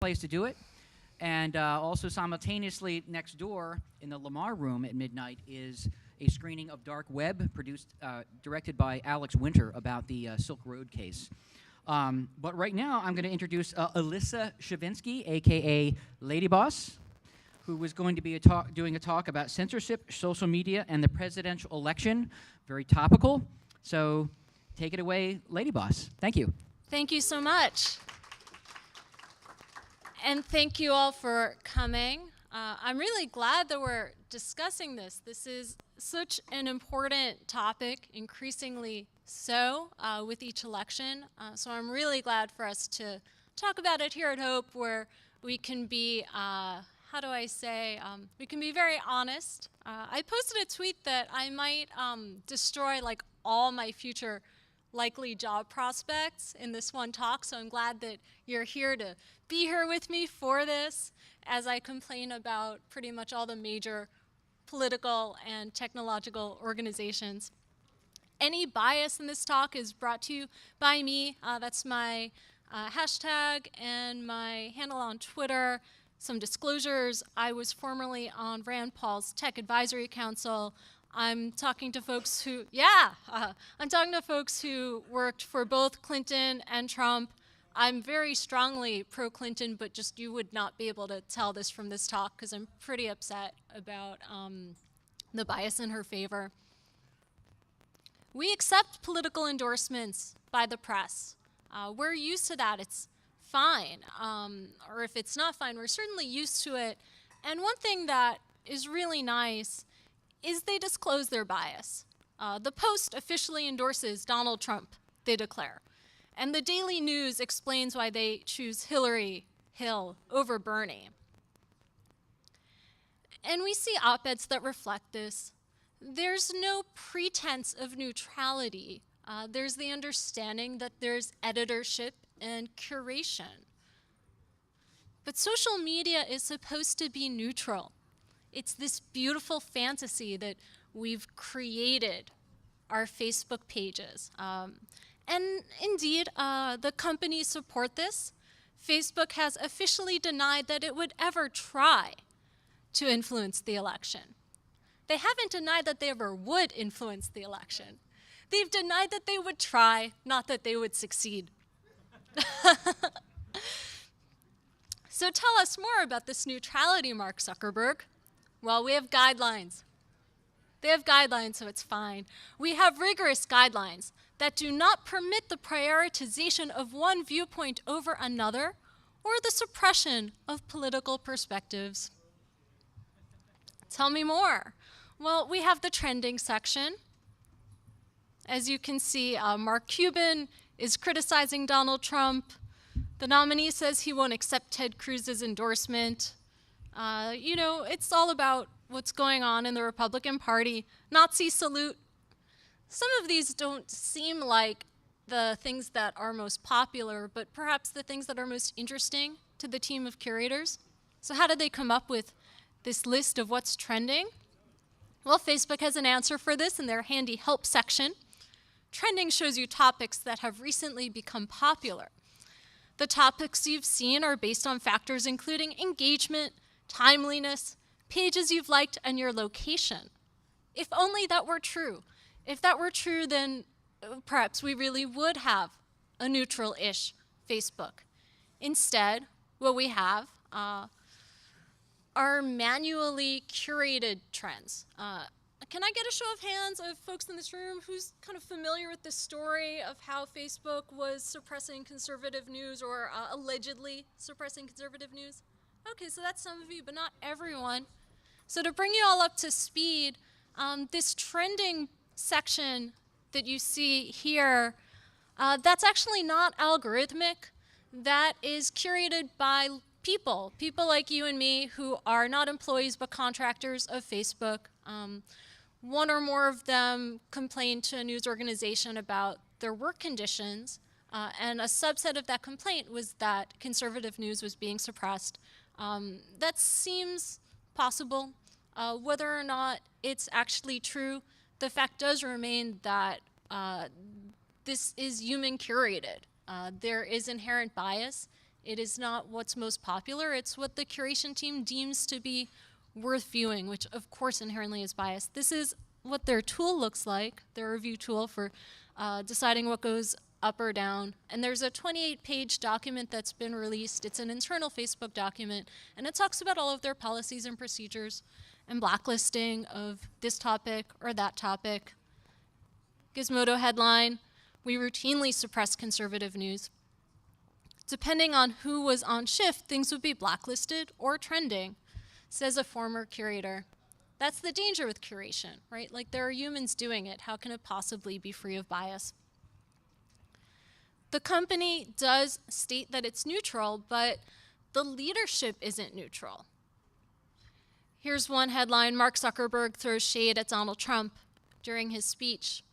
place to do it. And also simultaneously next door in the Lamar Room at midnight is a screening of Dark Web, directed by Alex Winter, about the Silk Road case. But right now, I'm going to introduce Elissa Shevinsky, a.k.a. Lady Boss, who is going to be doing a talk about censorship, social media, and the presidential election. Very topical. So take it away, Lady Boss. Thank you. Thank you so much. And thank you all for coming. I'm really glad that we're discussing this. This is such an important topic, increasingly so with each election. So I'm really glad for us to talk about it here at Hope, where we can be, we can be very honest. I posted a tweet that I might destroy like all my future likely job prospects in this one talk, so I'm glad that you're here to be here with me for this as I complain about pretty much all the major political and technological organizations. Any bias in this talk is brought to you by me. That's my hashtag and my handle on Twitter. Some disclosures: I was formerly on Rand Paul's Tech Advisory Council. I'm talking to folks who, I'm talking to folks who worked for both Clinton and Trump. I'm very strongly pro-Clinton, but just you would not be able to tell this from this talk because I'm pretty upset about the bias in her favor. We accept political endorsements by the press. We're used to that. It's fine. Or if it's not fine, we're certainly used to it. And one thing that is really nice is they disclose their bias. The Post officially endorses Donald Trump, they declare. And the Daily News explains why they choose Hillary Hill over Bernie. And we see op-eds that reflect this. There's no pretense of neutrality. There's the understanding that there's editorship and curation. But social media is supposed to be neutral. It's this beautiful fantasy that we've created, our Facebook pages. And indeed, the companies support this. Facebook has officially denied that it would ever try to influence the election. They haven't denied that they ever would influence the election. They've denied that they would try, not that they would succeed. So tell us more about this neutrality, Mark Zuckerberg. Well, we have guidelines. They have guidelines, so it's fine. We have rigorous guidelines that do not permit the prioritization of one viewpoint over another or the suppression of political perspectives. Tell me more. Well, we have the trending section. As you can see, Mark Cuban is criticizing Donald Trump. The nominee says he won't accept Ted Cruz's endorsement. It's all about what's going on in the Republican Party. Nazi salute. Some of these don't seem like the things that are most popular, but perhaps the things that are most interesting to the team of curators. So how did they come up with this list of what's trending? Well, Facebook has an answer for this in their handy help section. Trending shows you topics that have recently become popular. The topics you've seen are based on factors including engagement, timeliness, pages you've liked, and your location. If only that were true. If that were true, then perhaps we really would have a neutral-ish Facebook. Instead, what we have are manually curated trends. Can I get a show of hands of folks in this room who's kind of familiar with this story of how Facebook was suppressing conservative news or allegedly suppressing conservative news? Okay, so that's some of you, but not everyone. So to bring you all up to speed, this trending section that you see here, that's actually not algorithmic. That is curated by people like you and me who are not employees but contractors of Facebook. One or more of them complained to a news organization about their work conditions, and a subset of that complaint was that conservative news was being suppressed. That seems possible. Whether or not it's actually true, the fact does remain that this is human curated. There is inherent bias It is not what's most popular, it's what the curation team deems to be worth viewing, which of course inherently is biased. This is what their tool looks like, their review tool for deciding what goes up or down. And there's a 28-page document that's been released. It's an internal Facebook document, and it talks about all of their policies and procedures and blacklisting of this topic or that topic. Gizmodo headline, "We routinely suppress conservative news." Depending on who was on shift, things would be blacklisted or trending, says a former curator. That's the danger with curation, right? Like, there are humans doing it. How can it possibly be free of bias? The company does state that it's neutral, but the leadership isn't neutral. Here's one headline: Mark Zuckerberg throws shade at Donald Trump during his speech.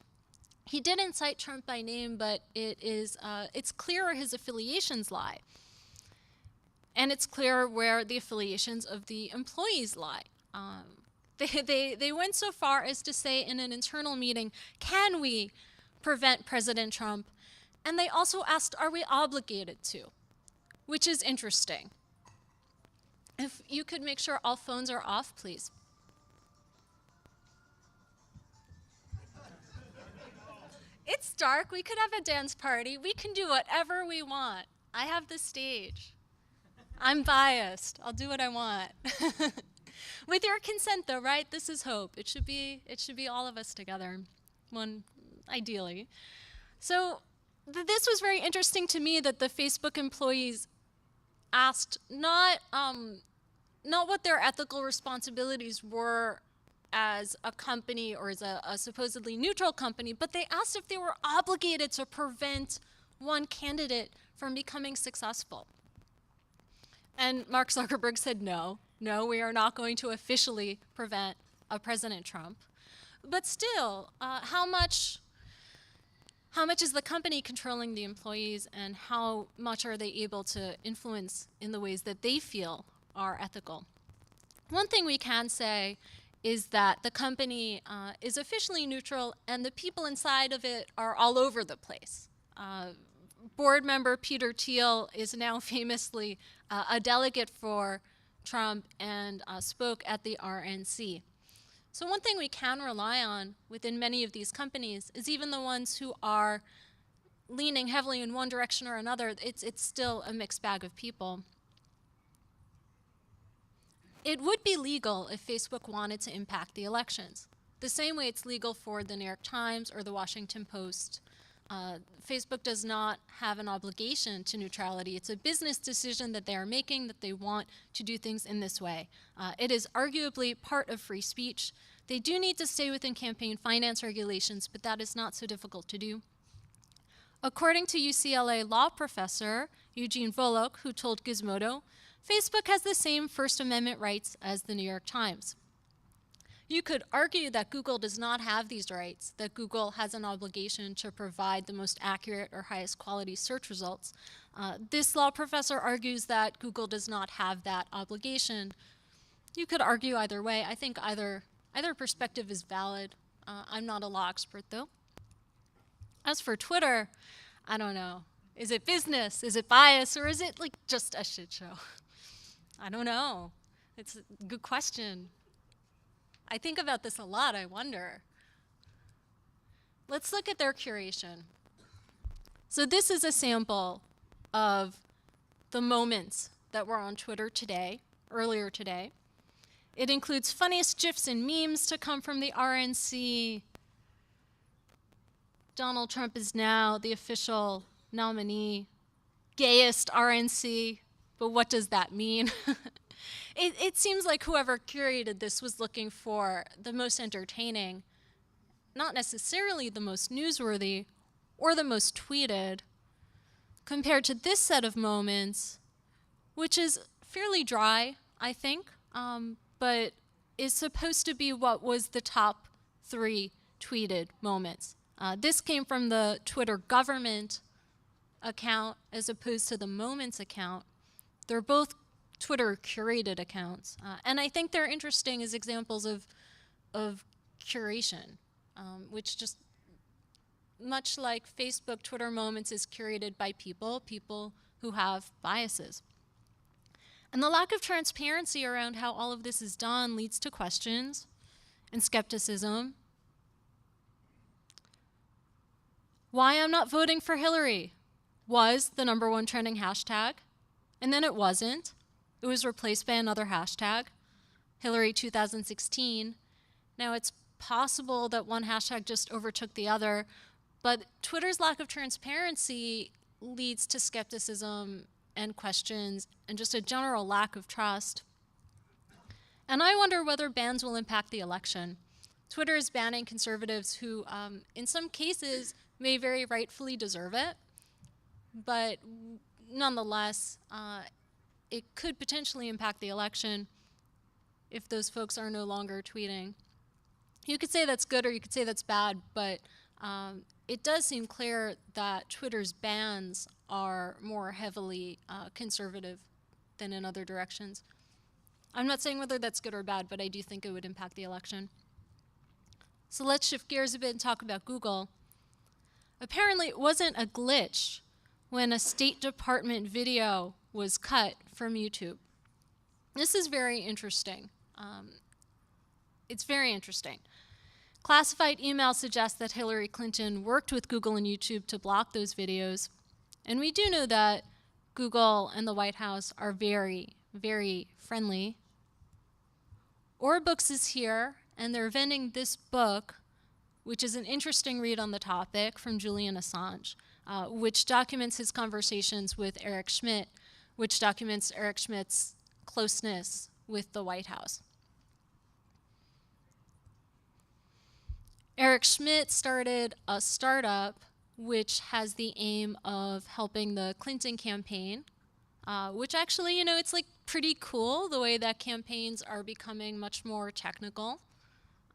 He didn't cite Trump by name, but it's clear where his affiliations lie. And it's clear where the affiliations of the employees lie. They went so far as to say in an internal meeting, can we prevent President Trump? And they also asked, are we obligated to? Which is interesting. If you could make sure all phones are off, please. It's dark, we could have a dance party. We can do whatever we want. I have the stage. I'm biased, I'll do what I want. With your consent though, right? This is hope. It should be all of us together, one ideally. So this was very interesting to me that the Facebook employees asked not what their ethical responsibilities were as a company or as a supposedly neutral company, but they asked if they were obligated to prevent one candidate from becoming successful. And Mark Zuckerberg said, no, we are not going to officially prevent President Trump. But still, how much is the company controlling the employees, and how much are they able to influence in the ways that they feel are ethical? One thing we can say is that the company is officially neutral, and the people inside of it are all over the place. Board member Peter Thiel is now famously a delegate for Trump and spoke at the RNC. So one thing we can rely on within many of these companies is even the ones who are leaning heavily in one direction or another, it's still a mixed bag of people. It would be legal if Facebook wanted to impact the elections, the same way it's legal for the New York Times or the Washington Post. Facebook does not have an obligation to neutrality. It's a business decision that they are making, that they want to do things in this way. It is arguably part of free speech. They do need to stay within campaign finance regulations, but that is not so difficult to do. According to UCLA law professor Eugene Volokh, who told Gizmodo, Facebook has the same First Amendment rights as the New York Times. You could argue that Google does not have these rights, that Google has an obligation to provide the most accurate or highest quality search results. This law professor argues that Google does not have that obligation. You could argue either way. I think either perspective is valid. I'm not a law expert, though. As for Twitter, I don't know. Is it business? Is it bias? Or is it like just a shit show? I don't know. It's a good question. I think about this a lot, I wonder. Let's look at their curation. So this is a sample of the moments that were on Twitter today, earlier today. It includes funniest GIFs and memes to come from the RNC. Donald Trump is now the official nominee. Gayest RNC, but what does that mean? It seems like whoever curated this was looking for the most entertaining, not necessarily the most newsworthy or the most tweeted, compared to this set of moments, which is fairly dry, I think, but is supposed to be what was the top 3 tweeted moments. This came from the Twitter government account as opposed to the Moments account. They're both Twitter curated accounts, and I think they're interesting as examples of curation, which just much like Facebook, Twitter Moments is curated by people who have biases. And the lack of transparency around how all of this is done leads to questions and skepticism. Why I'm not voting for Hillary was the #1 trending hashtag, and then it wasn't. It was replaced by another hashtag, Hillary 2016. Now it's possible that one hashtag just overtook the other, but Twitter's lack of transparency leads to skepticism and questions and just a general lack of trust. And I wonder whether bans will impact the election. Twitter is banning conservatives who, in some cases, may very rightfully deserve it, but nonetheless, it could potentially impact the election if those folks are no longer tweeting. You could say that's good or you could say that's bad, but it does seem clear that Twitter's bans are more heavily conservative than in other directions. I'm not saying whether that's good or bad, but I do think it would impact the election. So let's shift gears a bit and talk about Google. Apparently it wasn't a glitch when a State Department video was cut from YouTube. This is very interesting. It's very interesting. Classified email suggests that Hillary Clinton worked with Google and YouTube to block those videos. And we do know that Google and the White House are very, very friendly. Books is here, and they're vending this book, which is an interesting read on the topic from Julian Assange, which documents his conversations with Eric Schmidt, which documents Eric Schmidt's closeness with the White House. Eric Schmidt started a startup which has the aim of helping the Clinton campaign, which actually, it's like pretty cool the way that campaigns are becoming much more technical.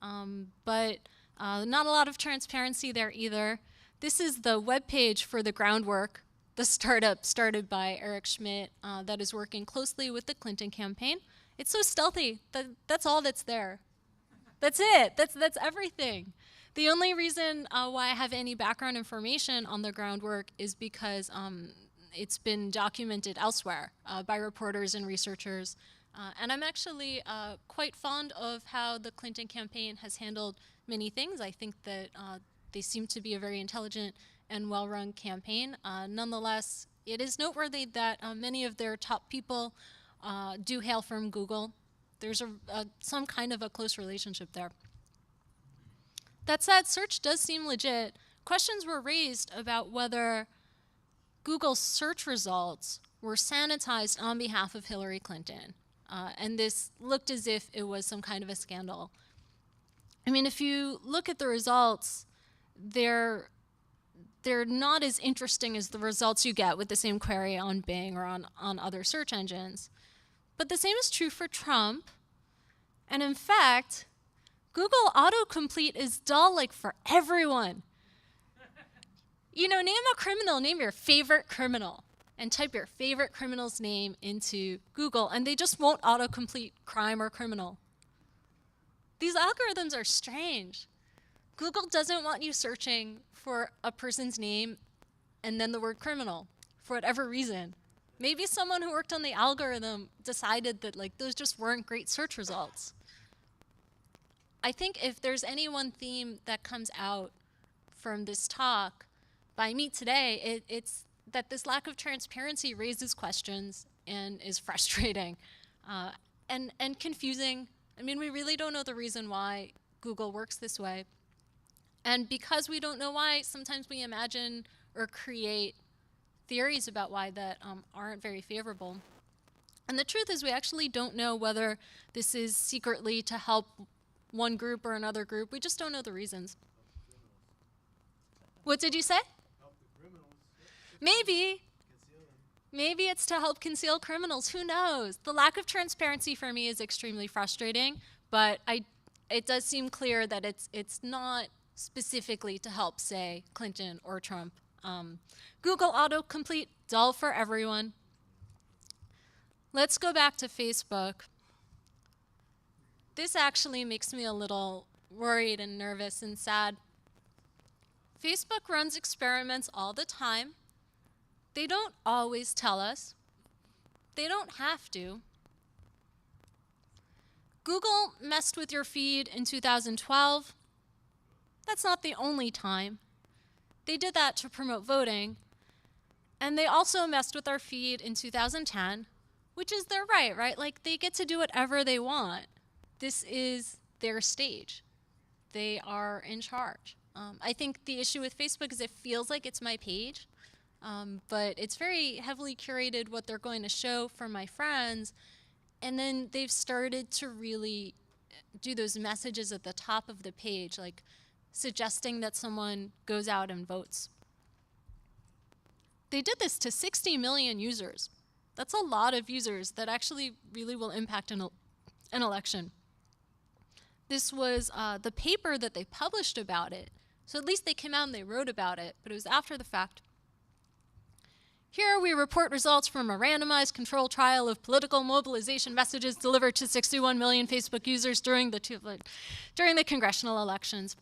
But not a lot of transparency there either. This is the webpage for the Groundwork, the startup started by Eric Schmidt that is working closely with the Clinton campaign. It's so stealthy. That's all that's there. That's it. That's everything. The only reason why I have any background information on the Groundwork is because it's been documented elsewhere by reporters and researchers. And I'm actually quite fond of how the Clinton campaign has handled many things. I think that they seem to be a very intelligent and well-run campaign. Nonetheless, it is noteworthy that many of their top people do hail from Google. There's some kind of a close relationship there. That said, search does seem legit. Questions were raised about whether Google's search results were sanitized on behalf of Hillary Clinton. And this looked as if it was some kind of a scandal. I mean, if you look at the results, they're not as interesting as the results you get with the same query on Bing or on other search engines. But the same is true for Trump. And in fact, Google autocomplete is dull like for everyone. Name a criminal, name your favorite criminal, and type your favorite criminal's name into Google, and they just won't autocomplete crime or criminal. These algorithms are strange. Google doesn't want you searching for a person's name and then the word criminal for whatever reason. Maybe someone who worked on the algorithm decided that those just weren't great search results. I think if there's any one theme that comes out from this talk by me today, it's that this lack of transparency raises questions and is frustrating and confusing. I mean, we really don't know the reason why Google works this way. And because we don't know why, sometimes we imagine or create theories about why that aren't very favorable. And the truth is we actually don't know whether this is secretly to help one group or another group. We just don't know the reasons. What did you say? Help the criminals. Maybe. Maybe it's to help conceal criminals. Who knows? The lack of transparency for me is extremely frustrating, but it does seem clear that it's not specifically to help, say, Clinton or Trump. Google autocomplete, dull for everyone. Let's go back to Facebook. This actually makes me a little worried and nervous and sad. Facebook runs experiments all the time. They don't always tell us. They don't have to. Google messed with your feed in 2012. That's not the only time. They did that to promote voting. And they also messed with our feed in 2010, which is their right? Like, they get to do whatever they want. This is their stage. They are in charge. I think the issue with Facebook is it feels like it's my page, but it's very heavily curated what they're going to show for my friends. And then they've started to really do those messages at the top of the page, like suggesting that someone goes out and votes. They did this to 60 million users. That's a lot of users that actually really will impact an election. This was the paper that they published about it. So at least they came out and they wrote about it, but it was after the fact. Here we report results from a randomized controlled trial of political mobilization messages delivered to 61 million Facebook users during the congressional elections.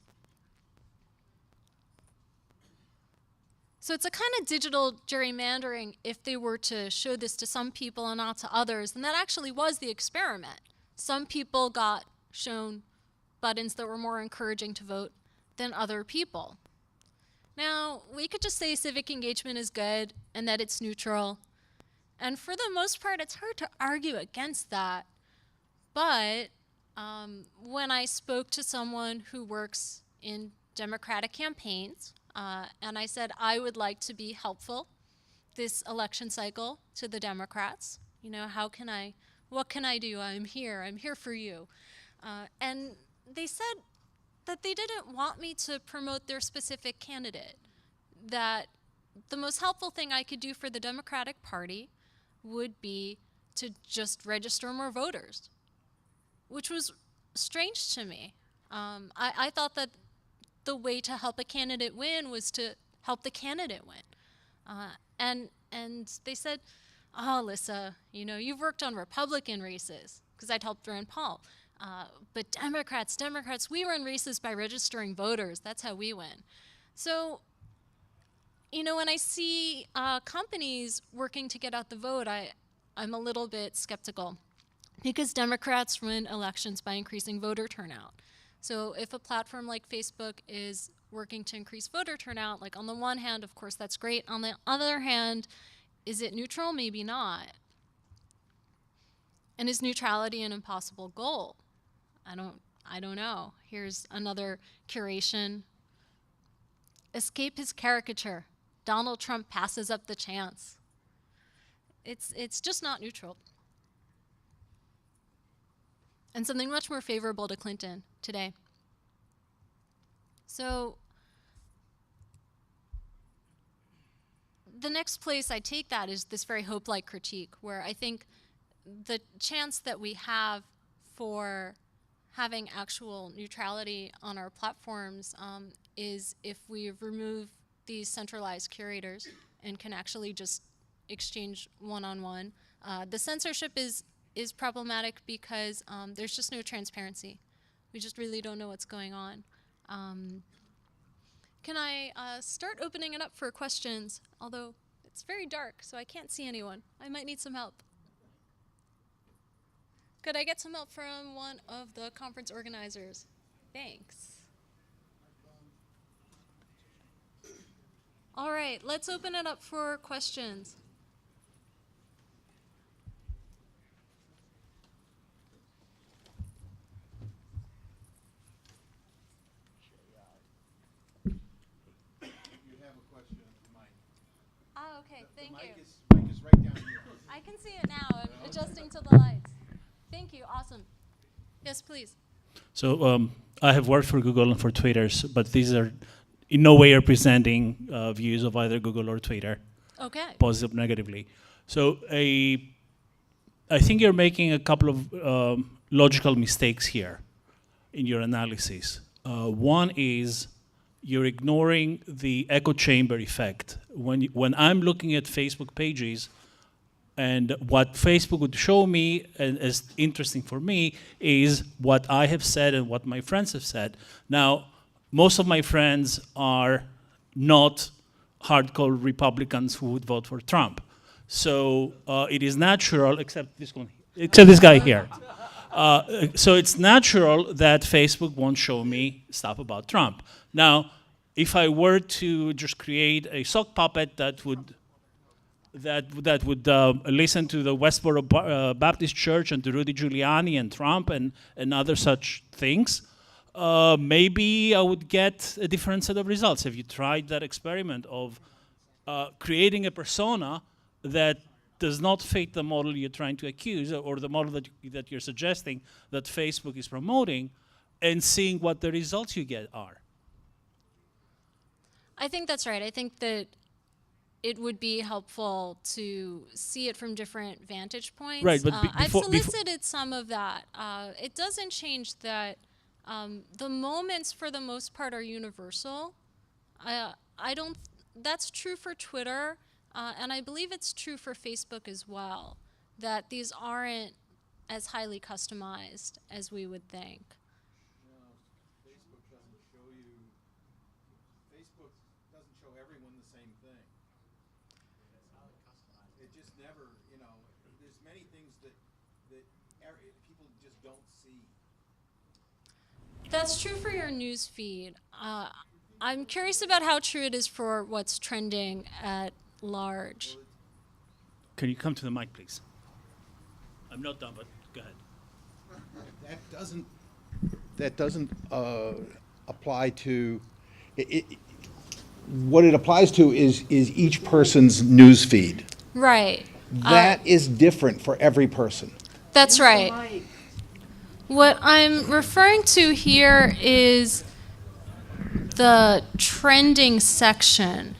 So it's a kind of digital gerrymandering if they were to show this to some people and not to others, and that actually was the experiment. Some people got shown buttons that were more encouraging to vote than other people. Now, we could just say civic engagement is good and that it's neutral. And for the most part, it's hard to argue against that. But when I spoke to someone who works in Democratic campaigns, and I said I would like to be helpful this election cycle to the Democrats, you know, what can I do? I'm here for you. And they said that they didn't want me to promote their specific candidate, that the most helpful thing I could do for the Democratic Party would be to just register more voters, which was strange to me. I thought that the way to help a candidate win was to help the candidate win. And they said, oh, Elissa, you know, you've worked on Republican races, because I'd helped Rand Paul. But Democrats, we run races by registering voters. That's how we win. So, you know, when I see companies working to get out the vote, I'm a little bit skeptical, because Democrats win elections by increasing voter turnout. So if a platform like Facebook is working to increase voter turnout, like on the one hand, of course, that's great. On the other hand, is it neutral? Maybe not. And is neutrality an impossible goal? I don't know. Here's another curation. Escape his caricature. Donald Trump passes up the chance. It's just not neutral. And something much more favorable to Clinton today. So the next place I take that is this very hope-like critique, where I think the chance that we have for having actual neutrality on our platforms is if we remove these centralized curators and can actually just exchange one-on-one. The censorship is problematic because there's just no transparency. We just really don't know what's going on. Can I start opening it up for questions? Although it's very dark, so I can't see anyone. I might need some help. Could I get some help from one of the conference organizers? Thanks. All right, let's open it up for questions. Oh, okay, thank you. The mic is right down here. I can see it now. I'm adjusting to the lights. Thank you, awesome. Yes, please. So I have worked for Google and for Twitter, but these are in no way representing views of either Google or Twitter, Okay. positive or negatively. So I think you're making a couple of logical mistakes here in your analysis. One is you're ignoring the echo chamber effect. When I'm looking at Facebook pages, and what Facebook would show me, and is interesting for me, is what I have said and what my friends have said. Now, most of my friends are not hardcore Republicans who would vote for Trump. So it is natural, except this guy here. So it's natural that Facebook won't show me stuff about Trump. Now, if I were to just create a sock puppet that would listen to the Westboro Baptist Church and to Rudy Giuliani and Trump and other such things, maybe I would get a different set of results. Have you tried that experiment of creating a persona that does not fit the model you're trying to accuse or the model that you're suggesting that Facebook is promoting, and seeing what the results you get are? I think that's right. I think that it would be helpful to see it from different vantage points. Right, but I've solicited some of that. It doesn't change that the moments, for the most part, are universal. That's true for Twitter, and I believe it's true for Facebook as well, that these aren't as highly customized as we would think. Facebook doesn't show everyone the same thing. It just never, there's many things that people just don't see. That's true for your news feed. I'm curious about how true it is for what's trending at large. Can you come to the mic, please? I'm not done, but go ahead. That doesn't apply to what it applies to is each person's news feed. Right. That is different for every person. That's right. What I'm referring to here is the trending section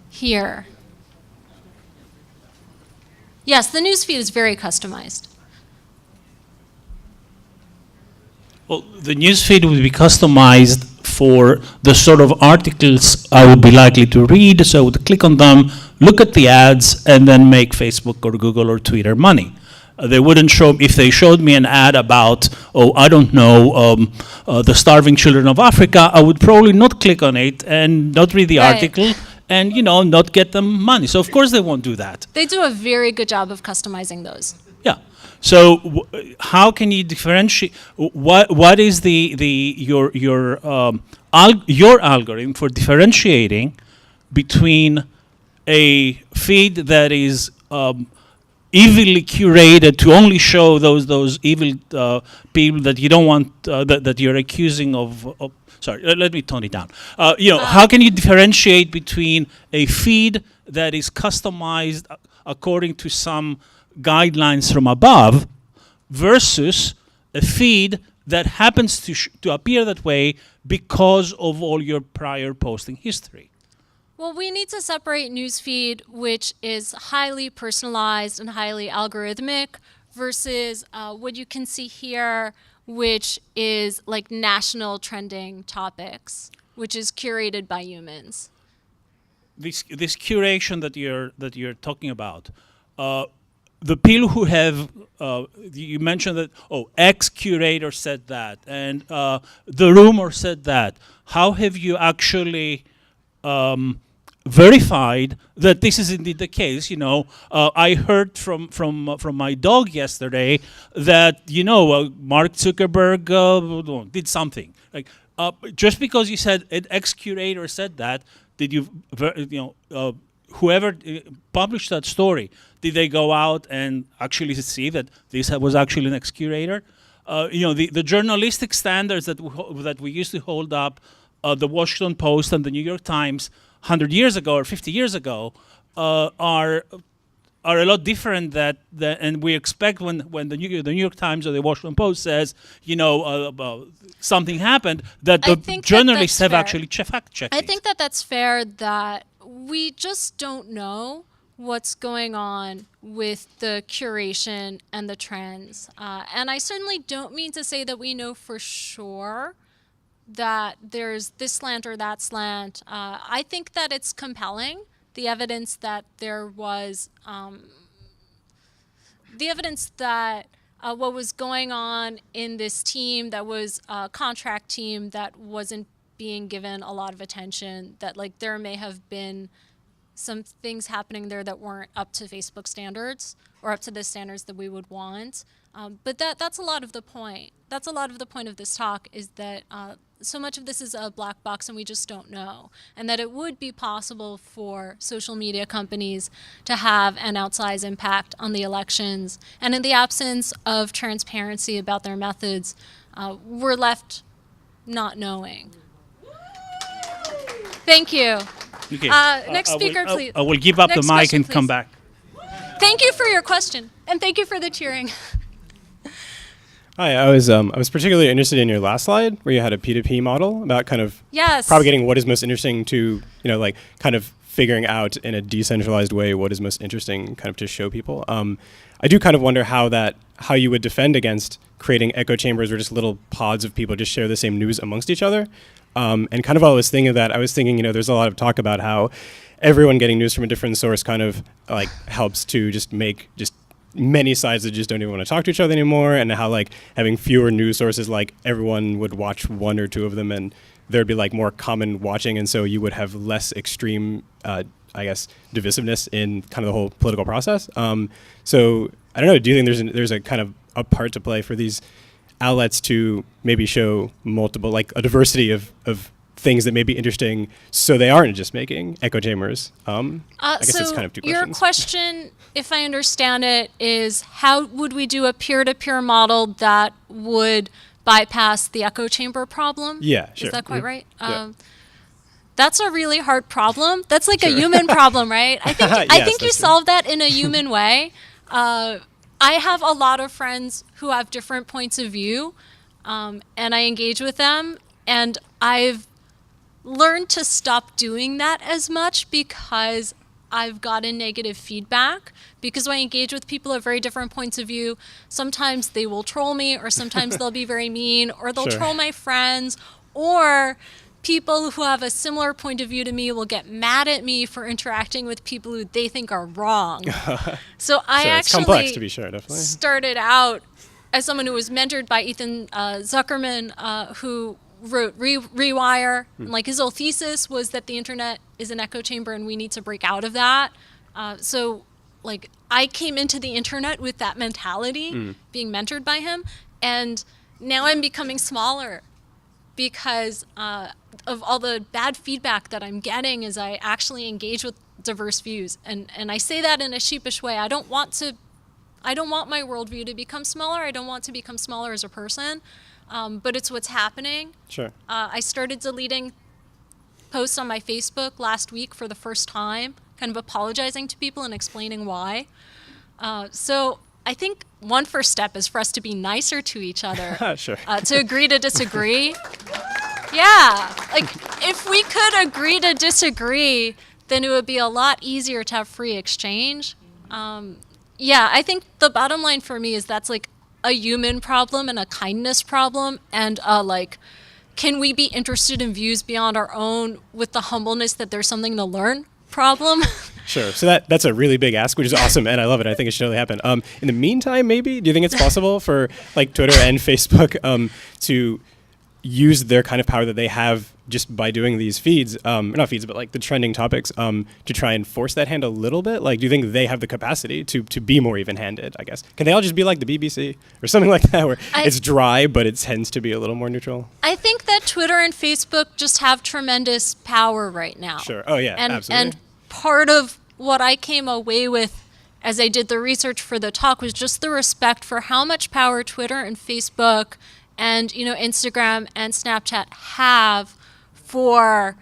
here. Yes, the newsfeed is very customized. Well, the newsfeed would be customized for the sort of articles I would be likely to read, so I would click on them, look at the ads, and then make Facebook or Google or Twitter money. They wouldn't show, if they showed me an ad about, the starving children of Africa, I would probably not click on it and not read the article and, not get them money. So of course they won't do that. They do a very good job of customizing those. Yeah. So how can you differentiate? What is your algorithm for differentiating between a feed that is evilly curated to only show those evil people that you don't want that you're accusing of? Sorry, let me tone it down. How can you differentiate between a feed that is customized according to some guidelines from above versus a feed that happens to appear that way because of all your prior posting history? Well, we need to separate newsfeed, which is highly personalized and highly algorithmic, versus what you can see here, which is like national trending topics, which is curated by humans. This curation that you're talking about, the people who have, you mentioned that, X curator said that, and the rumor said that. How have you actually verified that this is indeed the case? I heard from my dog yesterday that Mark Zuckerberg did something. Like just because you said an X curator said that, did you whoever published that story, did they go out and actually see that this was actually an X curator? The journalistic standards that we used to hold up, the Washington Post and the New York Times 100 years ago or 50 years ago, are a lot different. And we expect when the New York Times or the Washington Post says, something happened, that the journalists have actually fact-checked. I think that's fair, that we just don't know what's going on with the curation and the trends. And I certainly don't mean to say that we know for sure that there's this slant or that slant. I think that it's compelling, the evidence that there was, the evidence that what was going on in this team that was a contract team that wasn't being given a lot of attention, that like there may have been some things happening there that weren't up to Facebook standards or up to the standards that we would want. But that's a lot of the point. That's a lot of the point of this talk, is that so much of this is a black box and we just don't know. And that it would be possible for social media companies to have an outsized impact on the elections. And in the absence of transparency about their methods, we're left not knowing. Thank you. Okay. Next speaker, please. I will give up Next the mic question, and come please. back. Thank you for your question, and thank you for the cheering. Hi, I was particularly interested in your last slide where you had a P2P model about kind of Yes. propagating what is most interesting to, like kind of figuring out in a decentralized way what is most interesting kind of to show people. I do kind of wonder how you would defend against creating echo chambers where just little pods of people just share the same news amongst each other. And kind of while I was thinking of that, I was thinking, there's a lot of talk about how everyone getting news from a different source kind of like helps to just make just many sides that just don't even want to talk to each other anymore, and how like having fewer news sources, like everyone would watch one or two of them and there'd be like more common watching, and so you would have less extreme, I guess, divisiveness in kind of the whole political process. So I don't know, do you think there's a kind of a part to play for these outlets to maybe show multiple, like a diversity of things that may be interesting, so they aren't just making echo chambers? I guess so it's kind of two questions. Your question, if I understand it, is how would we do a peer-to-peer model that would bypass the echo chamber problem? Yeah, sure. Is that quite right? Yeah. That's a really hard problem. That's like a human problem, right? I think Yes, you that's true. solve that in a human way. I have a lot of friends who have different points of view, and I engage with them, and I've learned to stop doing that as much because I've gotten negative feedback. Because when I engage with people of very different points of view, sometimes they will troll me, or sometimes they'll be very mean, or they'll Sure. troll my friends, or people who have a similar point of view to me will get mad at me for interacting with people who they think are wrong. So I Sure, it's actually complex to be sure, definitely. started out as someone who was mentored by Ethan Zuckerman, who wrote Rewire. And, like, his whole thesis was that the internet is an echo chamber and we need to break out of that. So like I came into the internet with that mentality, being mentored by him, and now I'm becoming smaller because of all the bad feedback that I'm getting as I actually engage with diverse views. And I say that in a sheepish way. I don't want my worldview to become smaller. I don't want to become smaller as a person, but it's what's happening. Sure. I started deleting posts on my Facebook last week for the first time, kind of apologizing to people and explaining why. So I think one first step is for us to be nicer to each other, Sure. to agree to disagree. Yeah, like if we could agree to disagree, then it would be a lot easier to have free exchange. Yeah, I think the bottom line for me is that's like a human problem and a kindness problem, and like, can we be interested in views beyond our own with the humbleness that there's something to learn problem? Sure. So that's a really big ask, which is awesome, and I love it. I think it should totally happen. In the meantime, maybe, do you think it's possible for like Twitter and Facebook to use their kind of power that they have just by doing these feeds, not feeds, but like the trending topics, to try and force that hand a little bit? Like, do you think they have the capacity to be more even-handed, I guess? Can they all just be like the BBC or something like that, where it's dry, but it tends to be a little more neutral? I think that Twitter and Facebook just have tremendous power right now. Sure. Oh, yeah, absolutely. And part of what I came away with as I did the research for the talk was just the respect for how much power Twitter and Facebook and, you know, Instagram and Snapchat have for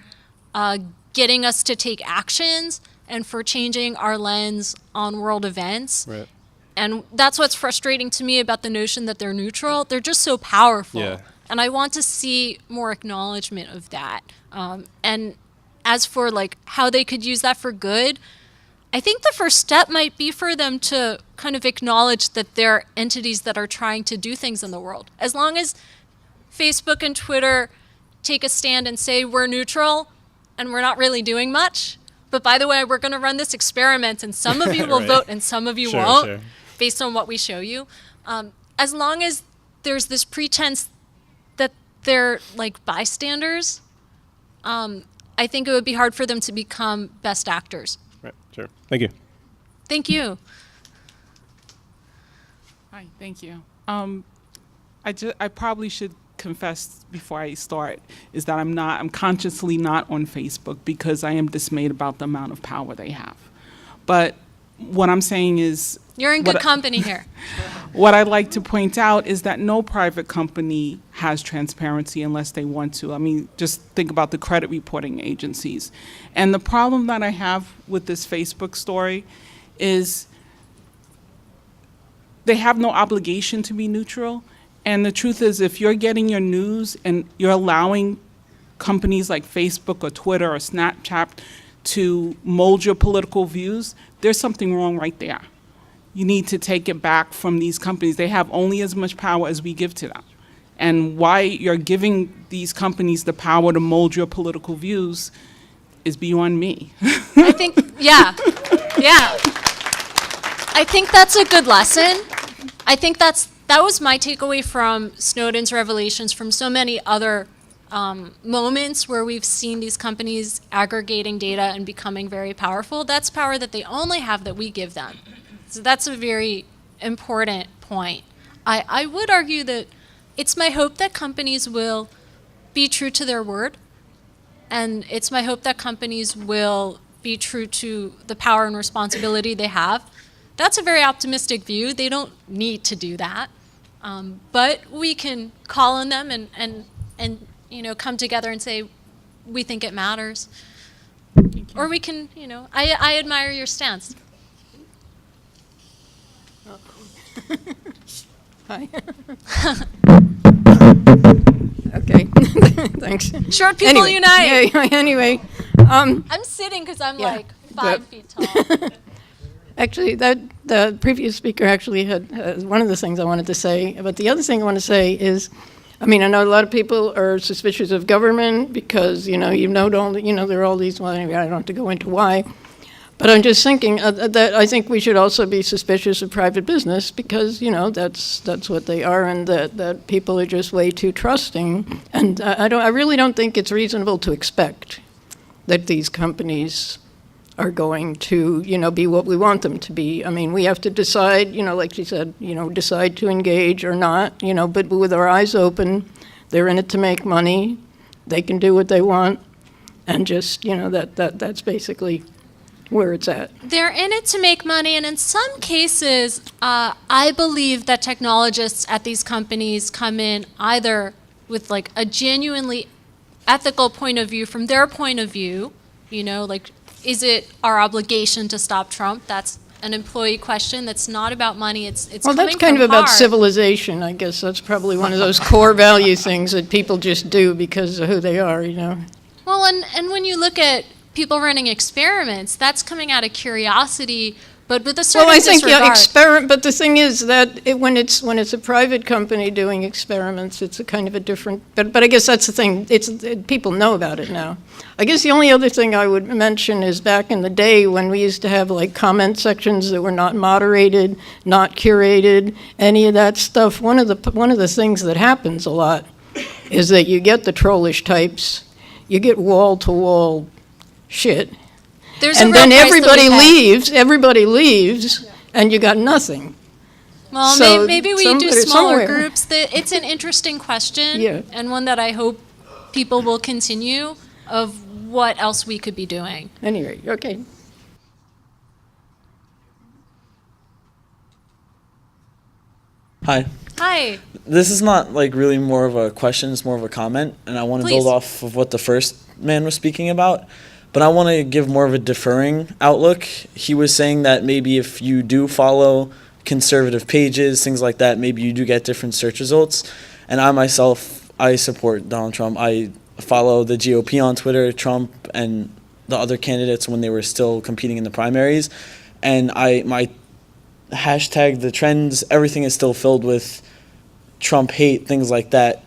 getting us to take actions and for changing our lens on world events. Right. And that's what's frustrating to me about the notion that they're neutral. They're just so powerful. Yeah. And I want to see more acknowledgement of that. And as for like how they could use that for good, I think the first step might be for them to kind of acknowledge that there are entities that are trying to do things in the world. As long as Facebook and Twitter take a stand and say we're neutral and we're not really doing much, but by the way, we're going to run this experiment and some of you will Right. vote and some of you Sure, won't, sure. based on what we show you. As long as there's this pretense that they're like bystanders, I think it would be hard for them to become best actors. Right. Sure. Thank you. Thank you. Hi, thank you. I probably should confess before I start is that I'm consciously not on Facebook because I am dismayed about the amount of power they have. But what I'm saying is, You're in good company here. what I'd like to point out is that no private company has transparency unless they want to. I mean, just think about the credit reporting agencies. And the problem that I have with this Facebook story is they have no obligation to be neutral. And the truth is, if you're getting your news and you're allowing companies like Facebook or Twitter or Snapchat to mold your political views, there's something wrong right there. You need to take it back from these companies. They have only as much power as we give to them. And why you're giving these companies the power to mold your political views is beyond me. I think, yeah. I think that's a good lesson. I think that was my takeaway from Snowden's revelations, from so many other moments where we've seen these companies aggregating data and becoming very powerful. That's power that they only have that we give them. So that's a very important point. I would argue that it's my hope that companies will be true to their word, and it's my hope that companies will be true to the power and responsibility they have. That's a very optimistic view. They don't need to do that. But we can call on them and come together and say, we think it matters. Or we can, I admire your stance. Hi. Okay, thanks. Short people Anyway, unite. Yeah, anyway, I'm sitting because I'm Yeah, like 5 feet tall. actually, the previous speaker actually had one of the things I wanted to say. But the other thing I want to say is, I mean, I know a lot of people are suspicious of government because, there are all these, well, anyway, I don't have to go into why. But I'm just thinking that I think we should also be suspicious of private business because, that's what they are, and that people are just way too trusting. And I really don't think it's reasonable to expect that these companies are going to, be what we want them to be. I mean, we have to decide, like she said, decide to engage or not, but with our eyes open. They're in it to make money. They can do what they want. And just, that's basically where it's at. They're in it to make money, and in some cases, I believe that technologists at these companies come in either with like a genuinely ethical point of view from their point of view, is it our obligation to stop Trump? That's an employee question. That's not about money. It's Well, coming that's kind from of about heart. civilization, I guess. That's probably one of those core value things that people just do because of who they are, Well, and when you look at people running experiments, that's coming out of curiosity, but with a certain Well, I think, disregard. but the thing is that when it's a private company doing experiments, it's a kind of a different, but I guess that's the thing, people know about it now. I guess the only other thing I would mention is back in the day when we used to have like comment sections that were not moderated, not curated, any of that stuff. One of the things that happens a lot is that you get the trollish types, you get wall-to-wall shit, There's and a real then price that we pay. everybody leaves, and you got nothing. Well, So maybe we do somebody smaller somewhere. groups. It's an interesting question, Yeah. and one that I hope people will continue, of what else we could be doing. Anyway, okay. Hi. Hi. This is not like really more of a question, it's more of a comment, and I want to build Please. off of what the first man was speaking about, but I want to give more of a differing outlook. He was saying that maybe if you do follow conservative pages, things like that, maybe you do get different search results, and I myself, I support Donald Trump. I follow the GOP on Twitter, Trump, and the other candidates when they were still competing in the primaries, and my hashtag, the trends, everything is still filled with Trump hate, things like that.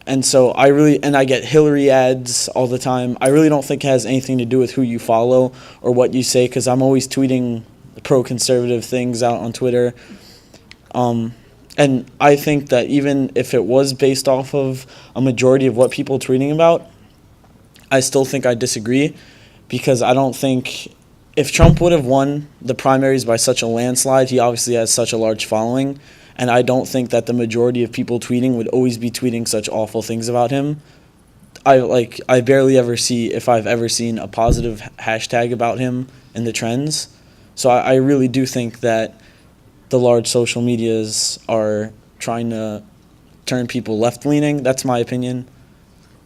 And so I get Hillary ads all the time. I really don't think it has anything to do with who you follow or what you say, because I'm always tweeting pro-conservative things out on Twitter. And I think that even if it was based off of a majority of what people are tweeting about, I still think I disagree, because I don't think if Trump would have won the primaries by such a landslide, he obviously has such a large following, and I don't think that the majority of people tweeting would always be tweeting such awful things about him. I barely ever see, if I've ever seen, a positive hashtag about him in the trends. So I really do think that the large social medias are trying to turn people left-leaning. That's my opinion.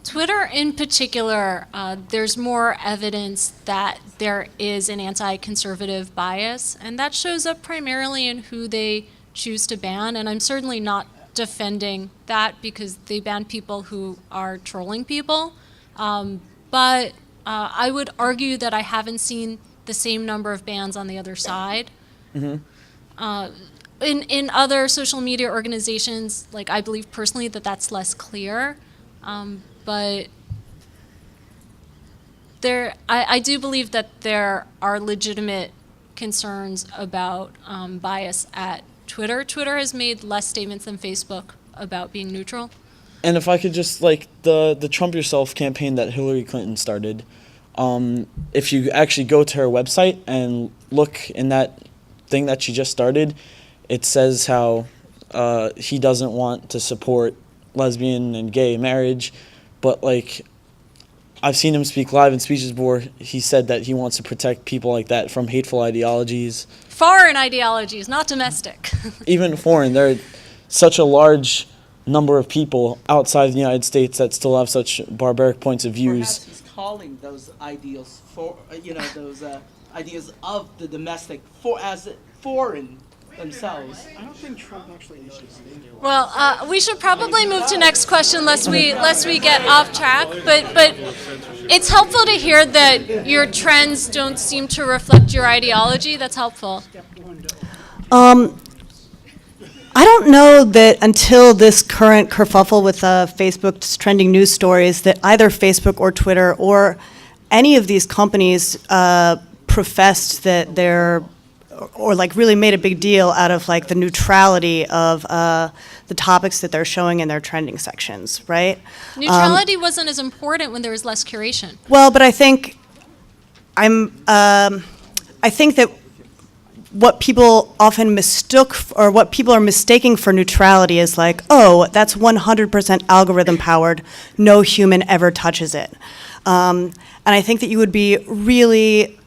Twitter in particular, there's more evidence that there is an anti-conservative bias, and that shows up primarily in who they choose to ban. And I'm certainly not defending that, because they ban people who are trolling people. But I would argue that I haven't seen the same number of bans on the other side. Mm-hmm. In other social media organizations, like, I believe personally that that's less clear. But I do believe that there are legitimate concerns about bias at Twitter. Twitter has made less statements than Facebook about being neutral. And if I could just, like, the Trump Yourself campaign that Hillary Clinton started, if you actually go to her website and look in that thing that she just started, it says how he doesn't want to support lesbian and gay marriage. But, like, I've seen him speak live in speeches before. He said that he wants to protect people like that from hateful ideologies. Foreign ideologies, not domestic. Even foreign. There are such a large number of people outside the United States that still have such barbaric points of views. Perhaps he's calling those ideals for, those ideas of the domestic as foreign themselves. I don't think Trump actually knows. Well, we should probably move to next question lest we get off track. But it's helpful to hear that your trends don't seem to reflect your ideology. That's helpful. I don't know that until this current kerfuffle with Facebook's trending news stories that either Facebook or Twitter or any of these companies professed that they're or like really made a big deal out of like the neutrality of the topics that they're showing in their trending sections, right? Neutrality wasn't as important when there was less curation. Well, but I think I think that what people often mistook or what people are mistaking for neutrality is like, oh, that's 100% algorithm powered, no human ever touches it. And I think that you would be really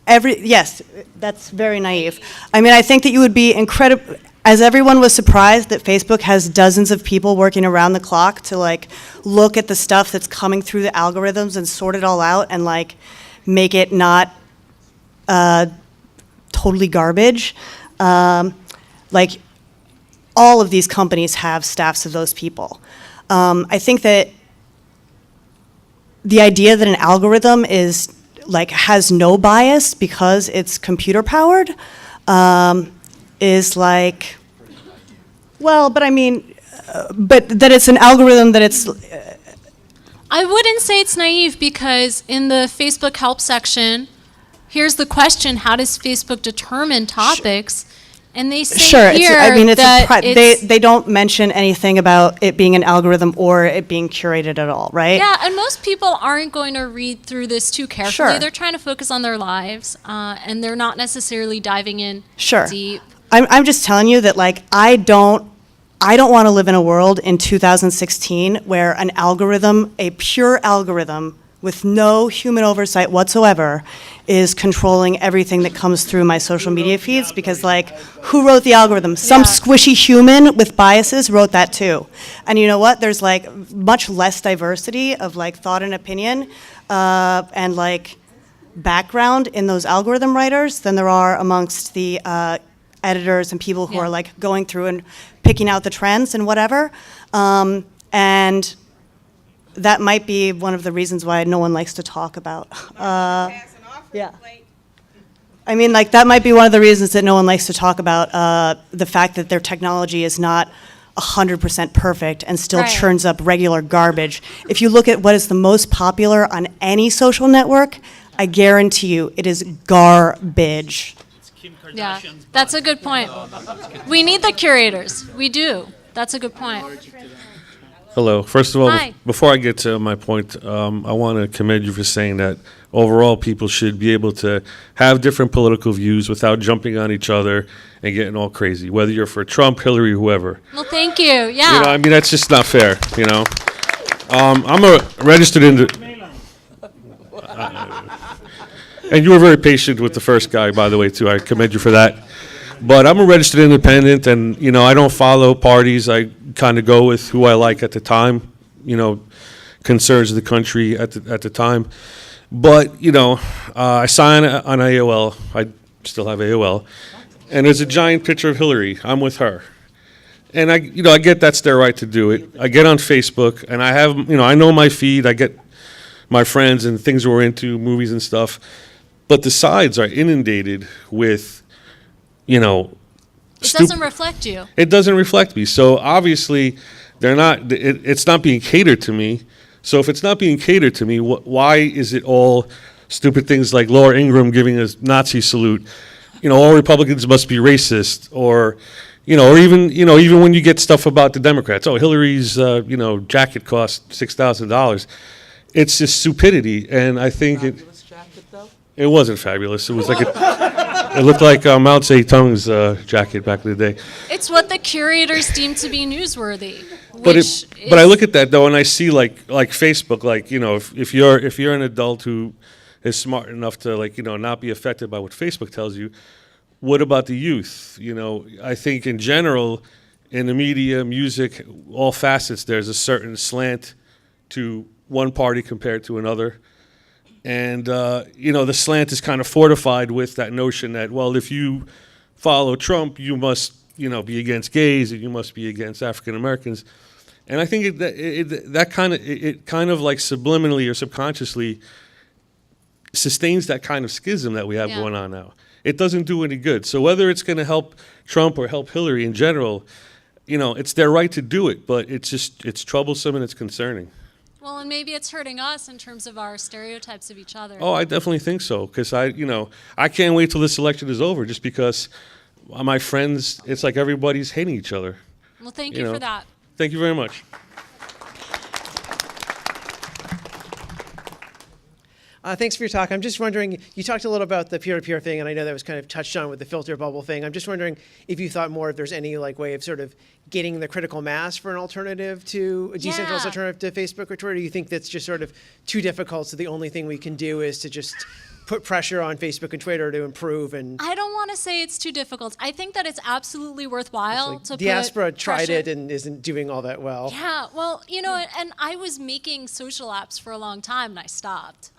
yes, that's very naive. I mean, I think that you would be incredible, as everyone was surprised that Facebook has dozens of people working around the clock to like look at the stuff that's coming through the algorithms and sort it all out and like make it not totally garbage. Like all of these companies have staffs of those people. I think that the idea that an algorithm is like has no bias because it's computer powered is like, well, but I mean, but that it's an algorithm that it's. I wouldn't say it's naive because in the Facebook help section, here's the question: how does Facebook determine topics? And they say sure, here I mean, that they don't mention anything about it being an algorithm or it being curated at all, right? Yeah, and most people aren't going to read through this too carefully. Sure. They're trying to focus on their lives, and they're not necessarily diving in Sure. deep. I'm just telling you that like I don't want to live in a world in 2016 where an algorithm, a pure algorithm with no human oversight whatsoever, is controlling everything that comes through my social media feeds, because like, who wrote the algorithm? Some squishy human with biases wrote that too. And you know what? There's like much less diversity of like thought and opinion and like background in those algorithm writers than there are amongst the editors and people who are like going through and picking out the trends and whatever. And that might be one of the reasons why no one likes to talk about. Yeah. I mean, like, that might be one of the reasons that no one likes to talk about the fact that their technology is not 100% perfect and still churns up regular garbage. If you look at what is the most popular on any social network, I guarantee you it is garbage. Yeah, that's a good point. We need the curators. We do. That's a good point. Hello. First of all, Hi. before I get to my point, I want to commend you for saying that overall people should be able to have different political views without jumping on each other and getting all crazy, whether you're for Trump, Hillary, whoever. Well, thank you. Yeah. You know, I mean, that's just not fair, you know. I'm a registered and you were very patient with the first guy, by the way, too. I commend you for that. But I'm a registered independent, and, you know, I don't follow parties. I kind of go with who I like at the time, you know, concerns of the country at the time. But, you know, I sign on AOL. I still have AOL. And there's a giant picture of Hillary. I'm with her. And I get that's their right to do it. I get on Facebook, and I have, you know, I know my feed. I get my friends and things we're into, movies and stuff. But the sides are inundated with, you know, It doesn't reflect you. It doesn't reflect me. So obviously, it's not being catered to me. So if it's not being catered to me, why is it all stupid things like Laura Ingraham giving a Nazi salute? You know, all Republicans must be racist, or, you know, or even when you get stuff about the Democrats. Oh, Hillary's jacket cost $6,000. It's just stupidity, and I think it wasn't fabulous. It was like it looked like Mao Zedong's jacket back in the day. It's what the curators deem to be newsworthy. But I look at that though, and I see like Facebook, like, you know, if you're an adult who is smart enough to, like, you know, not be affected by what Facebook tells you, what about the youth? You know, I think in general, in the media, music, all facets, there's a certain slant to one party compared to another. And, you know, the slant is kind of fortified with that notion that, well, if you follow Trump, you must, you know, be against gays, and you must be against African Americans. And I think it kind of like subliminally or subconsciously sustains that kind of schism that we have going on now. It doesn't do any good. So whether it's going to help Trump or help Hillary in general, you know, it's their right to do it, but it's troublesome and it's concerning. Well, and maybe it's hurting us in terms of our stereotypes of each other. Oh, I definitely think so, because I can't wait till this election is over, just because my friends, it's like everybody's hating each other. Well, thank you for that. Thank you very much. Thanks for your talk. I'm just wondering, you talked a little about the peer-to-peer thing, and I know that was kind of touched on with the filter bubble thing. I'm just wondering if you thought more if there's any way of sort of getting the critical mass for an alternative to a decentralized alternative to Facebook or Twitter. Do you think that's just sort of too difficult, so the only thing we can do is to just put pressure on Facebook and Twitter to improve? And I don't want to say it's too difficult. I think that it's absolutely worthwhile to Diaspora put tried pressure. it and isn't doing all that well. Yeah, well, you know, and I was making social apps for a long time, and I stopped.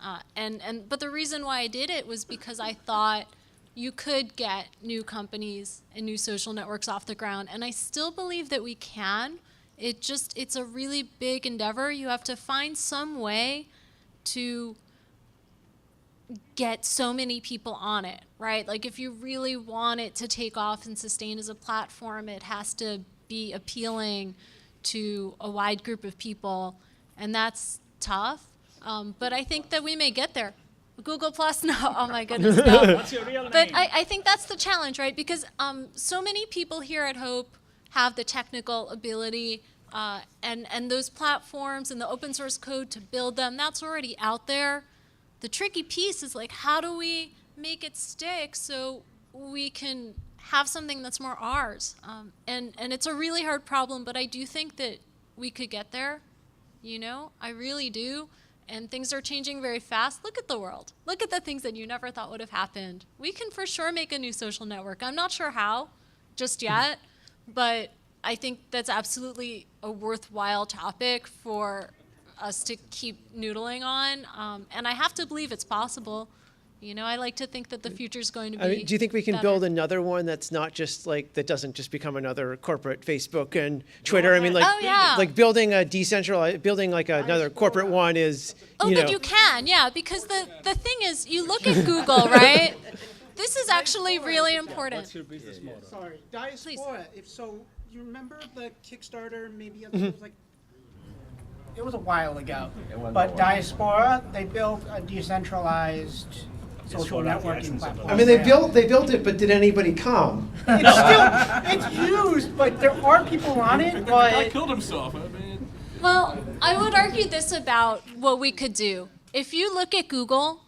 But the reason why I did it was because I thought you could get new companies and new social networks off the ground, and I still believe that we can. It's a really big endeavor. You have to find some way to get so many people on it, right? Like, if you really want it to take off and sustain as a platform, it has to be appealing to a wide group of people, and that's tough. But I think that we may get there. Google Plus, no, oh my goodness, no. What's your real But name? I think that's the challenge, right? Because so many people here at Hope have the technical ability and those platforms and the open source code to build them, that's already out there. The tricky piece is, like, how do we make it stick so we can have something that's more ours? And it's a really hard problem, but I do think that we could get there, you know? I really do. And things are changing very fast. Look at the world. Look at the things that you never thought would have happened. We can for sure make a new social network. I'm not sure how just yet, but I think that's absolutely a worthwhile topic for us to keep noodling on. And I have to believe it's possible. You know, I like to think that the future's going to be do you think we can better. build another one that's not just that doesn't just become another corporate Facebook and Twitter? I mean, like building a decentralized, another corporate one is, Oh, but you can, yeah, because the thing is, you look at Google, right? This is actually really important. What's your business model? Sorry, Diaspora. If so, you remember the Kickstarter? Maybe it was like it was a while ago. But Diaspora, they built a decentralized social networking platform. I mean, they built it, but did anybody come? It's used, but there are people on it. The guy But killed himself. I mean, Well, I would argue this about what we could do. If you look at Google,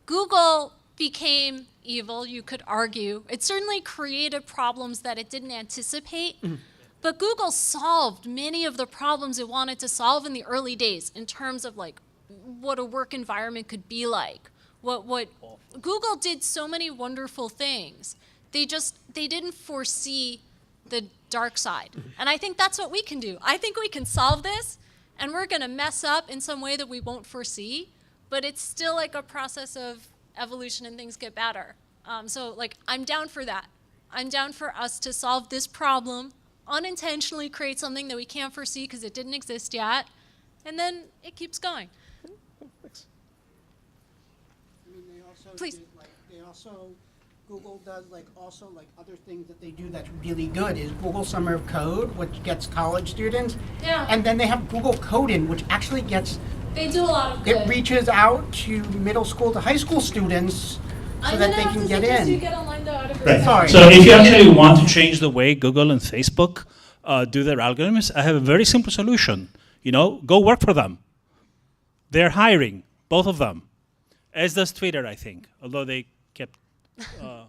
Google became evil, you could argue. It certainly created problems that it didn't anticipate, but Google solved many of the problems it wanted to solve in the early days in terms of like what a work environment could be like. What Google did so many wonderful things. They didn't foresee the dark side. And I think that's what we can do. I think we can solve this, and we're going to mess up in some way that we won't foresee, but it's still like a process of evolution and things get better. So like, I'm down for that. I'm down for us to solve this problem, unintentionally create something that we can't foresee because it didn't exist yet, and then it keeps going. Thanks. I mean, they also Please. did, like, Google does also other things that they do that's really good is Google Summer of Code, which gets college students. Yeah. And then they have Google Coding, which actually gets, They do a lot of good. it reaches out to middle school to high school students so that they can get You in. get online though out of Right. Sorry. So if you actually want to change the way Google and Facebook do their algorithms, I have a very simple solution. Go work for them. They're hiring, both of them. As does Twitter, I think, although they kept... You don't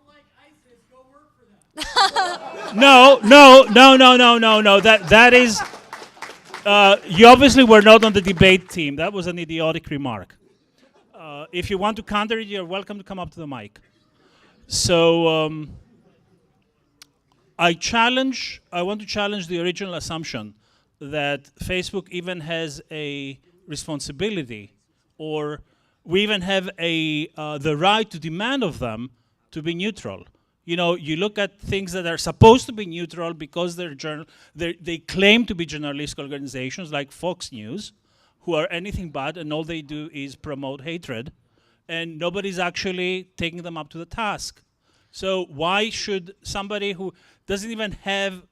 like ISIS, go work for them. No. That is... you obviously were not on the debate team. That was an idiotic remark. If you want to counter it, you're welcome to come up to the mic. So I want to challenge the original assumption that Facebook even has a responsibility, or we even have the right to demand of them to be neutral. You look at things that are supposed to be neutral because they claim to be journalistic organizations like Fox News, who are anything but, and all they do is promote hatred, and nobody's actually taking them up to the task. So why should somebody who doesn't even have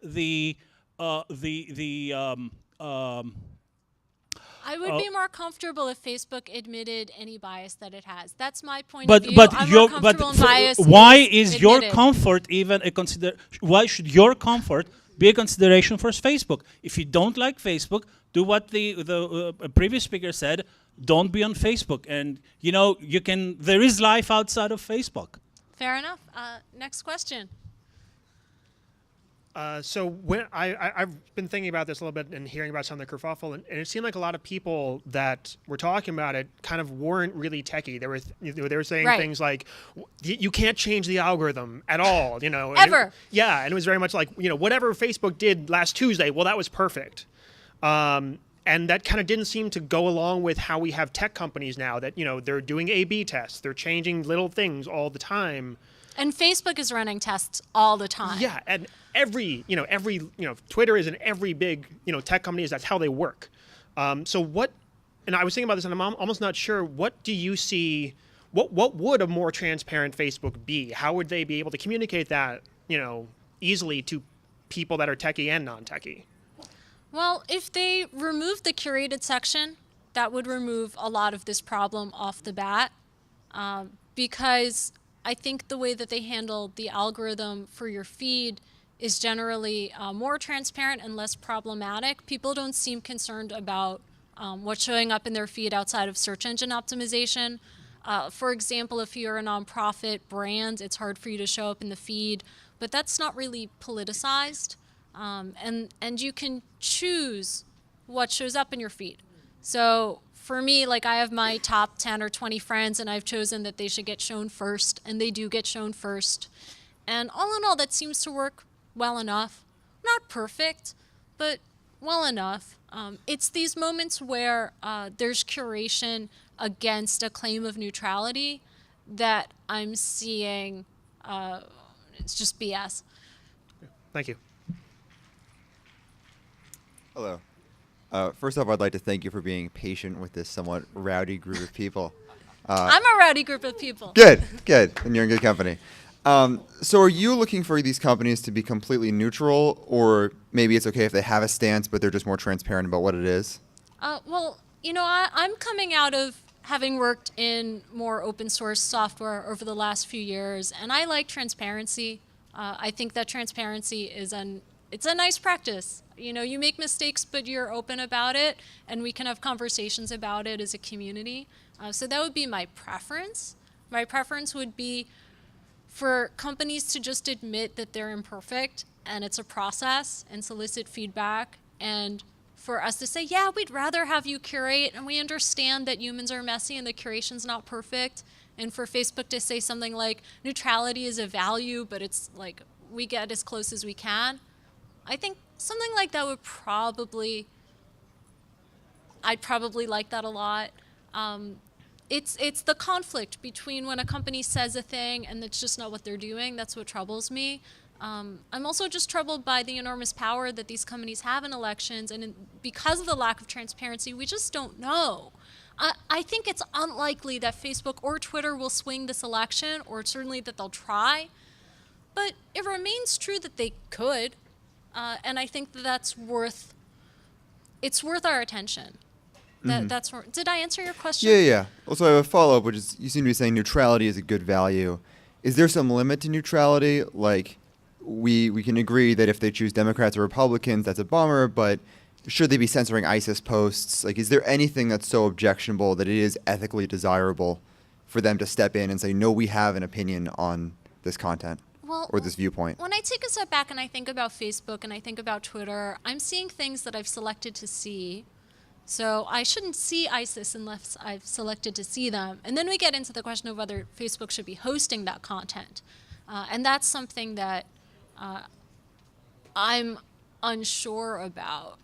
I would be more comfortable if Facebook admitted any bias that it has. That's my point But of view. but I'm your more but comfortable in for- bias why is is your admitted. comfort even a why should your comfort be a consideration for Facebook? If you don't like Facebook, do what the previous speaker said. Don't be on Facebook, and you can. There is life outside of Facebook. Fair enough. Next question. So when I've been thinking about this a little bit and hearing about some of the kerfuffle, and it seemed like a lot of people that were talking about it kind of weren't really techie. They were saying Right. things like, "You can't change the algorithm at all," and Ever. and it was very much like, whatever Facebook did last Tuesday, well, that was perfect. And that kind of didn't seem to go along with how we have tech companies now that, they're doing A/B tests, they're changing little things all the time. And Facebook is running tests all the time. Yeah, and every Twitter is in every big tech company, that's how they work. So what? And I was thinking about this, and I'm almost not sure. What do you see? What would a more transparent Facebook be? How would they be able to communicate that easily to people that are techie and non-techie? Well, if they remove the curated section, that would remove a lot of this problem off the bat, because I think the way that they handle the algorithm for your feed is generally more transparent and less problematic. People don't seem concerned about what's showing up in their feed outside of search engine optimization. For example, if you're a nonprofit brand, it's hard for you to show up in the feed, but that's not really politicized. And you can choose what shows up in your feed. So for me, I have my top 10 or 20 friends, and I've chosen that they should get shown first, and they do get shown first. And all in all, that seems to work well enough. Not perfect, but well enough. It's these moments where there's curation against a claim of neutrality that I'm seeing it's just BS. Thank you. Hello. First off, I'd like to thank you for being patient with this somewhat rowdy group of people. I'm a rowdy group of people. Good, and you're in good company. So are you looking for these companies to be completely neutral, or maybe it's okay if they have a stance, but they're just more transparent about what it is? Well, I'm coming out of having worked in more open source software over the last few years, and I like transparency. I think that transparency it's a nice practice. You make mistakes, but you're open about it, and we can have conversations about it as a community. So that would be my preference. My preference would be for companies to just admit that they're imperfect and it's a process and solicit feedback, and for us to say, yeah, we'd rather have you curate, and we understand that humans are messy and the curation's not perfect. And for Facebook to say something like neutrality is a value, but it's like we get as close as we can. I think something like that would I'd probably like that a lot. It's the conflict between when a company says a thing and it's just not what they're doing. That's what troubles me. I'm also just troubled by the enormous power that these companies have in elections, and because of the lack of transparency, we just don't know. I think it's unlikely that Facebook or Twitter will swing this election, or certainly that they'll try, but it remains true that they could, and I think that's worth our attention. Did I answer your question? Yeah. Also, I have a follow-up, which is you seem to be saying neutrality is a good value. Is there some limit to neutrality? Like, we can agree that if they choose Democrats or Republicans, that's a bummer, but should they be censoring ISIS posts? Like, is there anything that's so objectionable that it is ethically desirable for them to step in and say, no, we have an opinion on this content or this viewpoint? When I take a step back and I think about Facebook and I think about Twitter, I'm seeing things that I've selected to see. So I shouldn't see ISIS unless I've selected to see them. And then we get into the question of whether Facebook should be hosting that content. And that's something that I'm unsure about.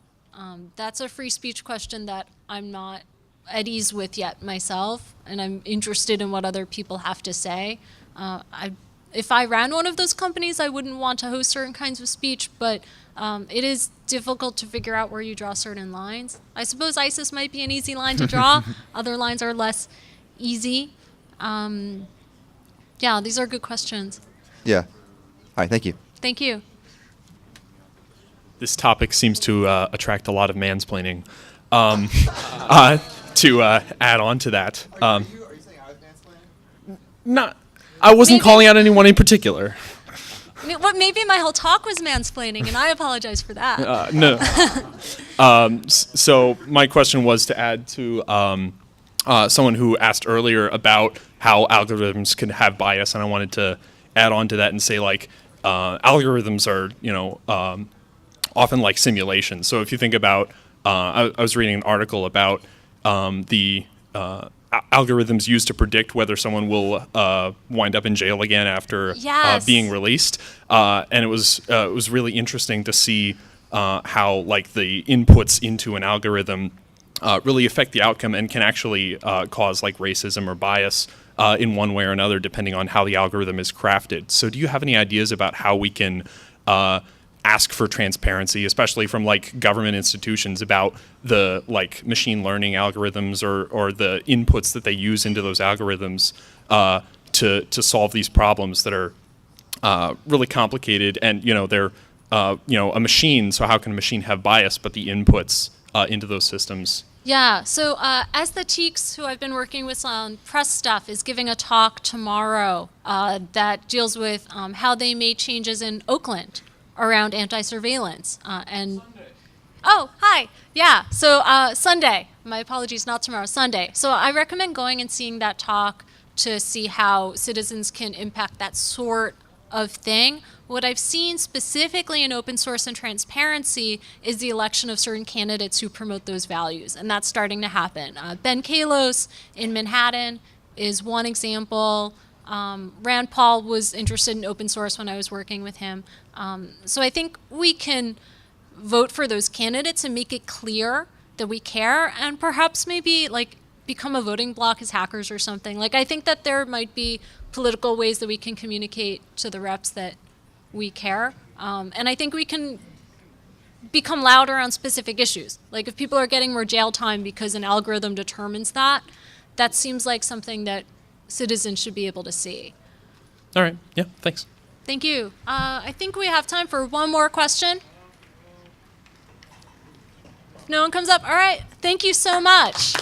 That's a free speech question that I'm not at ease with yet myself, and I'm interested in what other people have to say. If I ran one of those companies, I wouldn't want to host certain kinds of speech, but it is difficult to figure out where you draw certain lines. I suppose ISIS might be an easy line to draw. Other lines are less easy. Yeah, these are good questions. Yeah. All right, thank you. Thank you. This topic seems to attract a lot of mansplaining. To add on to that, Are you saying I was mansplaining? not. I wasn't calling out anyone in particular. Maybe my whole talk was mansplaining, and I apologize for that. No. So my question was to add to someone who asked earlier about how algorithms can have bias, and I wanted to add on to that and say, like, algorithms are, often like simulations. So if you think about, I was reading an article about the algorithms used to predict whether someone will wind up in jail again after being released, and it was really interesting to see how, like, the inputs into an algorithm really affect the outcome and can actually cause, like, racism or bias in one way or another depending on how the algorithm is crafted. So do you have any ideas about how we can ask for transparency, especially from, like, government institutions, about the, like, machine learning algorithms or the inputs that they use into those algorithms to solve these problems that are really complicated, and they're a machine, so how can a machine have bias, but the inputs into those systems? Yeah, so as the Teeks, who I've been working with on press stuff, is giving a talk tomorrow that deals with how they made changes in Oakland around anti-surveillance. Oh, hi. Yeah, so Sunday. My apologies, not tomorrow, Sunday. So I recommend going and seeing that talk to see how citizens can impact that sort of thing. What I've seen specifically in open source and transparency is the election of certain candidates who promote those values, and that's starting to happen. Ben Kalos in Manhattan is one example. Rand Paul was interested in open source when I was working with him. So I think we can vote for those candidates and make it clear that we care, and perhaps maybe, like, become a voting bloc as hackers or something. Like, I think that there might be political ways that we can communicate to the reps that we care. And I think we can become louder on specific issues. Like, if people are getting more jail time because an algorithm determines that, that seems like something that citizens should be able to see. All right. Yeah, thanks. Thank you. I think we have time for one more question. If no one comes up, all right. Thank you so much.